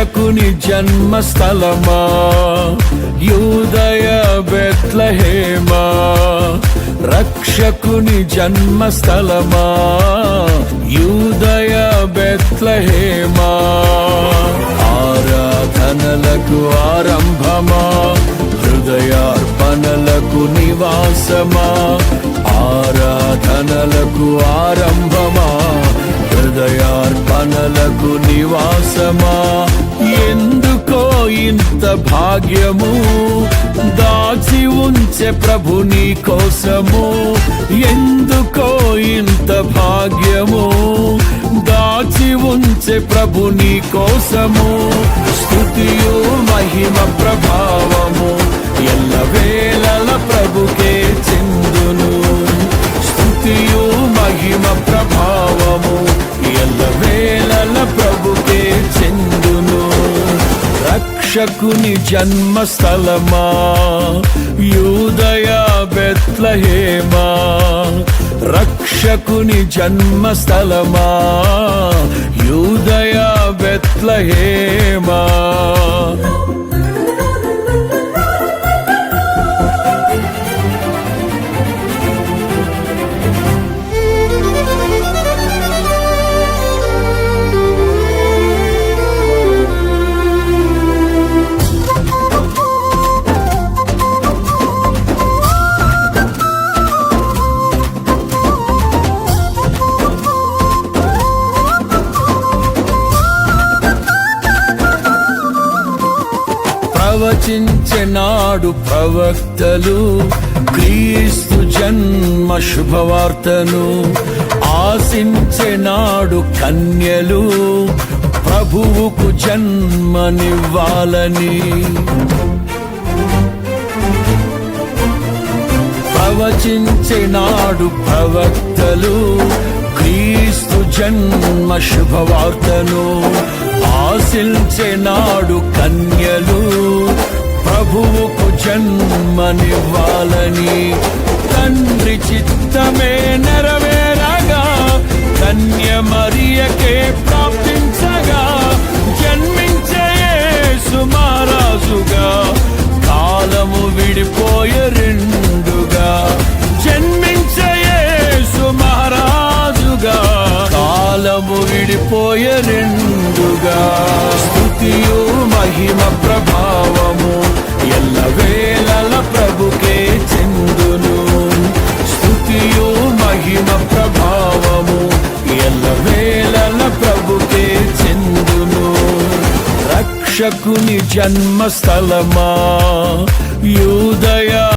రక్షకుని జన్మస్థలమా, యూదయ బెత్లెహేమా. రక్షకుని జన్మస్థలమా, యూదయ బెత్లెహేమా. ఆరాధనలకు ఆరంభమా, హృదయార్పణలకు నివాసమా. ఆరాధనలకు ఆరంభమా, హృదయార్పణలకు నివాసమా. ఎందుకో ఇంత భాగ్యము దాచి ఉంచే ప్రభు నీ కోసము. ఎందుకో ఇంత భాగ్యము దాచి ఉంచే ప్రభు నీ కోసము. స్తుతియు మహిమ ప్రభావము ఎల్లవేళల ప్రభుకే చెందును. స్తుతియు మహిమ ప్రభావము ఎల్లవేళల ప్రభుకే చెందును. రక్షకుని జన్మస్థలమా, యూదయ బెత్లెహేమా. రక్షకుని జన్మస్థలమా, యూదయ బెత్లెహేమా. ప్రవచించెనాడు ప్రవక్తలు క్రీస్తు జన్మ శుభవార్తను. ఆశించెనాడు కన్యలు ప్రభువుకు జన్మనివ్వాలని. ప్రవచించెనాడు ప్రవక్తలు క్రీస్తు జన్మ శుభవార్తను. ఆశించెనాడు కన్యలు ప్రభువుకు జన్మనివ్వాలని. తండ్రి చిత్తమే నెరవేరగా కన్య మరియకే ప్రాప్తించగా జన్మించే యేసు మహారాజుగా. కాలము విడిపోయే రెండుగా జన్మించే యేసు మహారాజుగా. కాలము విడిపోయే రెండుగా. స్తుతియు మహిమ ప్రభావము ఎల్లవేళల ప్రభుకే చెందును. స్తుతియు మహిమ ప్రభావము ఎల్లవేళల ప్రభుకే చెందును. రక్షకుని జన్మస్థలమా, యూదయ